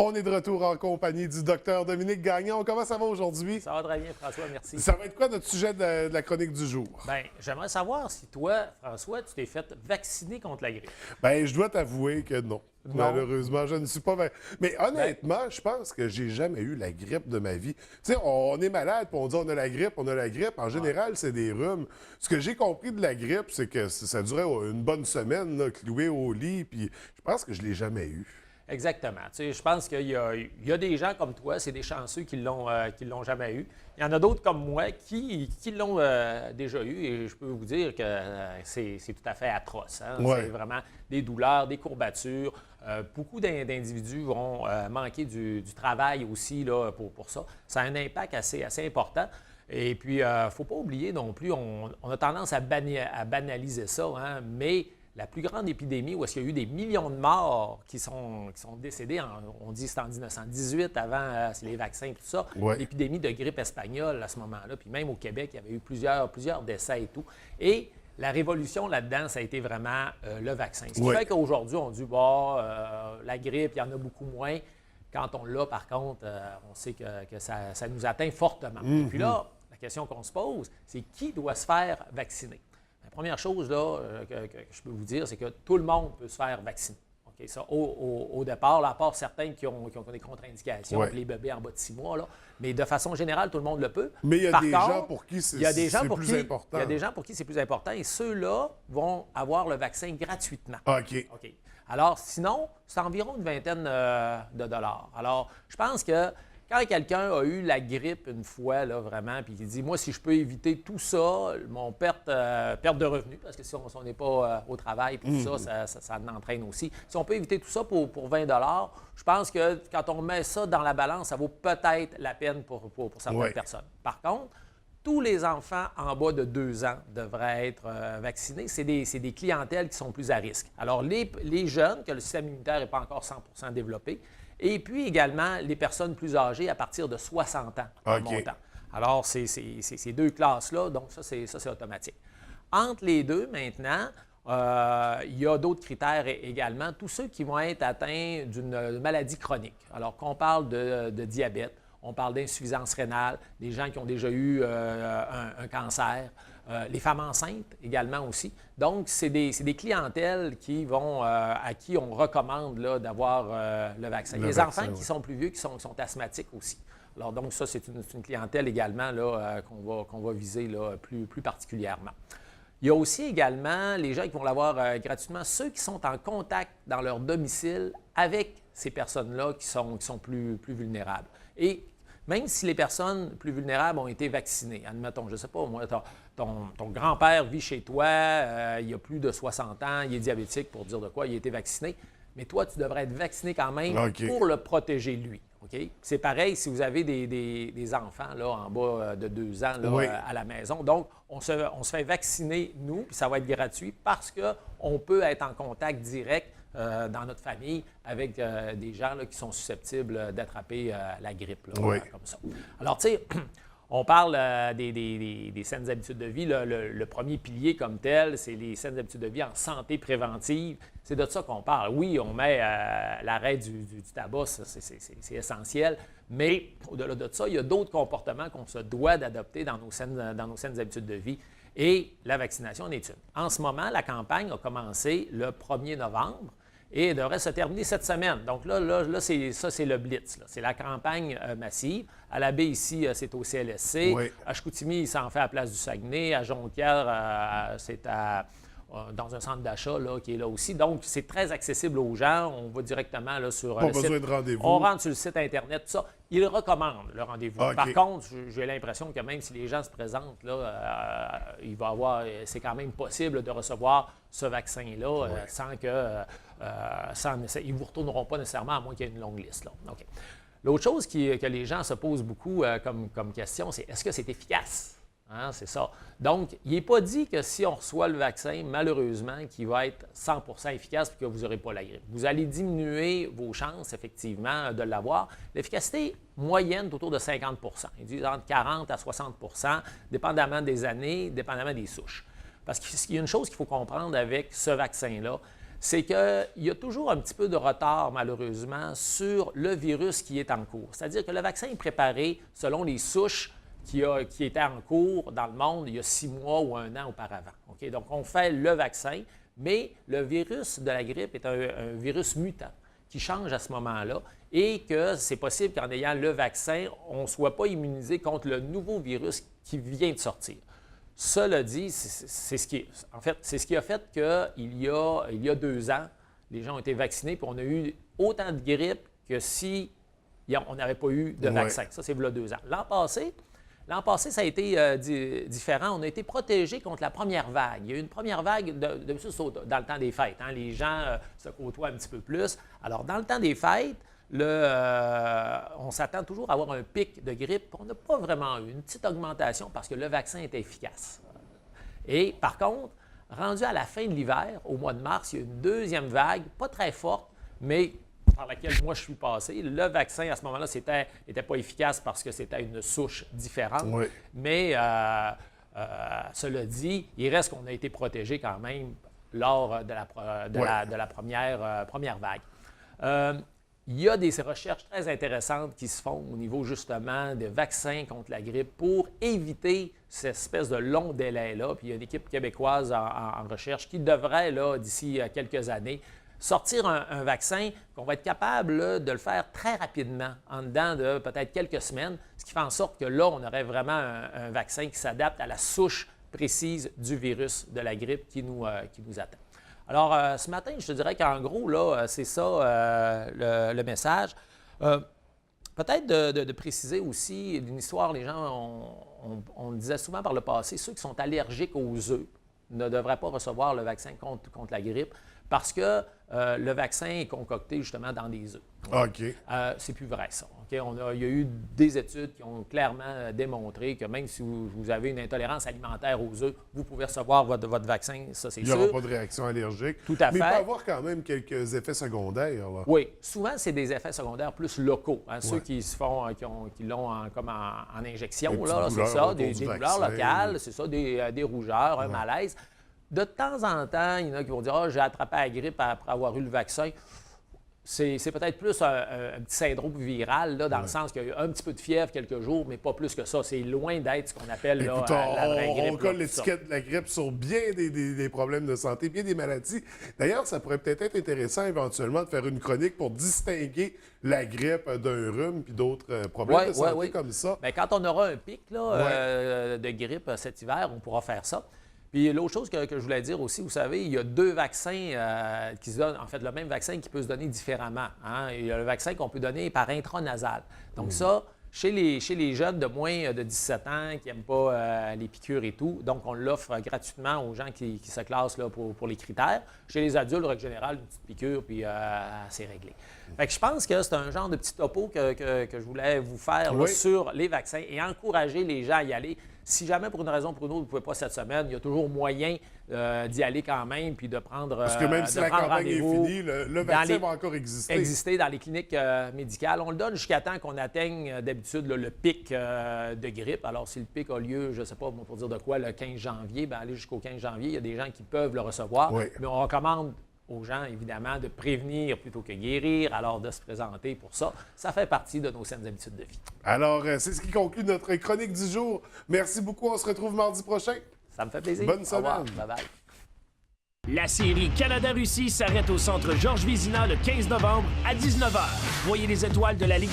On est de retour en compagnie du docteur Dominique Gagnon. Comment ça va aujourd'hui? Ça va très bien, François, merci. Ça va être quoi notre sujet de la chronique du jour? Bien, j'aimerais savoir si toi, François, tu t'es fait vacciner contre la grippe. Bien, je dois t'avouer que non. Non. Malheureusement, je ne suis pas... Mais honnêtement, je pense que j'ai jamais eu la grippe de ma vie. Tu sais, on est malade, puis on dit on a la grippe, on a la grippe. En général, c'est des rhumes. Ce que j'ai compris de la grippe, c'est que ça durait une bonne semaine, là, cloué au lit, puis je pense que je l'ai jamais eu. Exactement. Tu sais, je pense qu'il y a des gens comme toi, c'est des chanceux qui l'ont jamais eu. Il y en a d'autres comme moi qui l'ont déjà eu et je peux vous dire que c'est tout à fait atroce. Hein? Ouais. C'est vraiment des douleurs, des courbatures. Beaucoup d'individus vont manquer du travail aussi là, pour ça. Ça a un impact assez important. Et puis, il ne faut pas oublier non plus, on a tendance à banaliser ça, hein? Mais la plus grande épidémie où est-ce qu'il y a eu des millions de morts qui sont décédés, on dit que c'est en 1918, avant les vaccins et tout ça, Ouais. l'épidémie de grippe espagnole à ce moment-là, puis même au Québec, il y avait eu plusieurs décès et tout. Et la révolution là-dedans, ça a été vraiment le vaccin. Ce qui Ouais. fait qu'aujourd'hui, on dit, la grippe, il y en a beaucoup moins. Quand on l'a, par contre, on sait que ça nous atteint fortement. Et puis là, la question qu'on se pose, c'est qui doit se faire vacciner? La première chose là, que je peux vous dire, c'est que tout le monde peut se faire vacciner. OK? Ça, au départ, là, à part certains qui ont des contre-indications, Ouais. puis les bébés en bas de 6 mois, là, mais de façon générale, tout le monde le peut. Mais il y a Par des contre, gens pour qui c'est il y a des gens pour plus qui- important. Il y a des gens pour qui c'est plus important et ceux-là vont avoir le vaccin gratuitement. OK. OK. Alors, sinon, c'est environ une vingtaine de dollars. Alors, je pense que quand quelqu'un a eu la grippe une fois, là, vraiment, puis il dit, moi, si je peux éviter tout ça, mon perte de revenus, parce que si on n'est pas au travail, puis tout ça entraîne aussi. Si on peut éviter tout ça pour 20 dollars, je pense que quand on met ça dans la balance, ça vaut peut-être la peine pour certaines Ouais. personnes. Par contre, tous les enfants en bas de 2 ans devraient être vaccinés. C'est des clientèles qui sont plus à risque. Alors, les jeunes, que le système immunitaire n'est pas encore 100% développé, et puis également les personnes plus âgées à partir de 60 ans en OK. montant. Alors, c'est ces deux classes-là, donc ça, c'est automatique. Entre les deux, maintenant, il y a d'autres critères également. Tous ceux qui vont être atteints d'une maladie chronique. Alors, qu'on parle de diabète, on parle d'insuffisance rénale, des gens qui ont déjà eu un cancer, les femmes enceintes également aussi. Donc, c'est des clientèles à qui on recommande là, d'avoir le vaccin. Le Les vaccin, enfants qui sont plus vieux, qui sont asthmatiques aussi. Alors, donc, ça, c'est une clientèle également là, qu'on va viser là, plus particulièrement. Il y a aussi également les gens qui vont l'avoir gratuitement, ceux qui sont en contact dans leur domicile avec ces personnes-là qui sont plus vulnérables. Et même si les personnes plus vulnérables ont été vaccinées, admettons, je ne sais pas, moi, ton grand-père vit chez toi, il a plus de 60 ans, il est diabétique pour dire de quoi, il a été vacciné, mais toi, tu devrais être vacciné quand même OK. pour le protéger lui. OK? C'est pareil si vous avez des enfants là, en bas de 2 ans là, Oui. à la maison. Donc, on se fait vacciner, nous, puis ça va être gratuit parce qu'on peut être en contact direct dans notre famille avec des gens là, qui sont susceptibles d'attraper la grippe, là, Oui. comme ça. Alors, tu sais, on parle des saines habitudes de vie. Le premier pilier comme tel, c'est les saines habitudes de vie en santé préventive. C'est de ça qu'on parle. Oui, on met l'arrêt du tabac, ça, c'est essentiel. Mais au-delà de ça, il y a d'autres comportements qu'on se doit d'adopter dans nos saines habitudes de vie. Et la vaccination en est une. En ce moment, la campagne a commencé le 1er novembre et devrait se terminer cette semaine. Donc là c'est le Blitz. Là. C'est la campagne massive. À la baie, ici, c'est au CLSC. Oui. À Chicoutimi, il s'en fait à la place du Saguenay. À Jonquière, c'est dans un centre d'achat là, qui est là aussi. Donc, c'est très accessible aux gens. On va directement là, sur Pas le besoin site. de rendez-vous. On rentre sur le site Internet, tout ça. Ils recommandent le rendez-vous. OK. Par contre, j'ai l'impression que même si les gens se présentent, là, c'est quand même possible de recevoir ce vaccin-là sans que ils ne vous retourneront pas nécessairement, à moins qu'il y ait une longue liste. Là. OK. L'autre chose que les gens se posent beaucoup comme question, c'est est-ce que c'est efficace? Hein, c'est ça. Donc, il n'est pas dit que si on reçoit le vaccin, malheureusement, qu'il va être 100% efficace et que vous n'aurez pas la grippe. Vous allez diminuer vos chances, effectivement, de l'avoir. L'efficacité moyenne est autour de 50%. Ils disent entre 40 à 60%, dépendamment des années, dépendamment des souches. Parce qu'il y a une chose qu'il faut comprendre avec ce vaccin-là, c'est qu'il y a toujours un petit peu de retard, malheureusement, sur le virus qui est en cours. C'est-à-dire que le vaccin est préparé selon les souches qui étaient en cours dans le monde il y a 6 mois ou 1 an auparavant. Okay? Donc, on fait le vaccin, mais le virus de la grippe est un virus mutant qui change à ce moment-là et que c'est possible qu'en ayant le vaccin, on ne soit pas immunisé contre le nouveau virus qui vient de sortir. Cela dit, c'est ce qui a fait qu'il y a 2 ans, les gens ont été vaccinés puis on a eu autant de grippe que si on n'avait pas eu de vaccin. Ça, c'est il y a 2 ans. L'an passé, ça a été différent. On a été protégés contre la première vague. Il y a eu une première vague dans le temps des fêtes. Hein. Les gens se côtoient un petit peu plus. Alors, dans le temps des fêtes, on s'attend toujours à avoir un pic de grippe. On n'a pas vraiment eu une petite augmentation parce que le vaccin était efficace. Et par contre, rendu à la fin de l'hiver, au mois de mars, il y a eu une deuxième vague, pas très forte, mais par laquelle moi je suis passé. Le vaccin, à ce moment-là, n'était pas efficace parce que c'était une souche différente. Oui. Mais cela dit, il reste qu'on a été protégé quand même lors de la première vague. Il y a des recherches très intéressantes qui se font au niveau justement des vaccins contre la grippe pour éviter cette espèce de long délai-là. Puis il y a une équipe québécoise en recherche qui devrait, là, d'ici quelques années, sortir un vaccin qu'on va être capable là, de le faire très rapidement, en dedans de peut-être quelques semaines, ce qui fait en sorte que là, on aurait vraiment un vaccin qui s'adapte à la souche précise du virus de la grippe qui nous attend. Alors, ce matin, je te dirais qu'en gros, là, c'est ça le message. Peut-être de préciser aussi une histoire, les gens, on le disait souvent par le passé, ceux qui sont allergiques aux œufs ne devraient pas recevoir le vaccin contre la grippe parce que le vaccin est concocté justement dans des œufs. OK. C'est plus vrai, ça. Okay? Il y a eu des études qui ont clairement démontré que même si vous avez une intolérance alimentaire aux œufs, vous pouvez recevoir votre vaccin, ça c'est sûr. Il n'y aura pas de réaction allergique. Tout à fait. Mais il peut y avoir quand même quelques effets secondaires. Là. Oui. Souvent, c'est des effets secondaires plus locaux. Hein? Ceux qui l'ont comme en injection, là, c'est ça, des douleurs locales, c'est ça, des rougeurs, un malaise. De temps en temps, il y en a qui vont dire « Ah, j'ai attrapé la grippe après avoir eu le vaccin ». C'est peut-être plus un petit syndrome viral, là, dans le sens qu'il y a eu un petit peu de fièvre quelques jours, mais pas plus que ça. C'est loin d'être ce qu'on appelle la vraie grippe. On colle l'étiquette de la grippe sur bien des problèmes de santé, bien des maladies. D'ailleurs, ça pourrait peut-être être intéressant éventuellement de faire une chronique pour distinguer la grippe d'un rhume puis d'autres problèmes de santé comme ça. Bien, quand on aura un pic là, de grippe cet hiver, on pourra faire ça. Puis l'autre chose que je voulais dire aussi, vous savez, il y a 2 vaccins qui se donnent, en fait, le même vaccin qui peut se donner différemment. Hein? Il y a le vaccin qu'on peut donner par intranasal. Donc ça, chez les jeunes de moins de 17 ans qui n'aiment pas les piqûres et tout, donc on l'offre gratuitement aux gens qui se classent là, pour les critères. Chez les adultes, en règle générale, une petite piqûre, puis c'est réglé. Fait que je pense que c'est un genre de petit topo que je voulais vous faire là, sur les vaccins et encourager les gens à y aller. Si jamais, pour une raison ou pour une autre, vous ne pouvez pas cette semaine, il y a toujours moyen d'y aller quand même puis de prendre parce que même si la campagne est finie, le vaccin va encore exister. Exister dans les cliniques médicales. On le donne jusqu'à temps qu'on atteigne d'habitude le pic de grippe. Alors, si le pic a lieu, je ne sais pas pour dire de quoi, le 15 janvier, bien, aller jusqu'au 15 janvier, il y a des gens qui peuvent le recevoir. Oui. Mais on recommande aux gens, évidemment, de prévenir plutôt que guérir, alors de se présenter pour ça. Ça fait partie de nos saines habitudes de vie. Alors, c'est ce qui conclut notre chronique du jour. Merci beaucoup. On se retrouve mardi prochain. Ça me fait plaisir. Bonne semaine. Bye-bye. La série Canada-Russie s'arrête au centre Georges Vézina le 15 novembre à 19h. Voyez les étoiles de la Ligue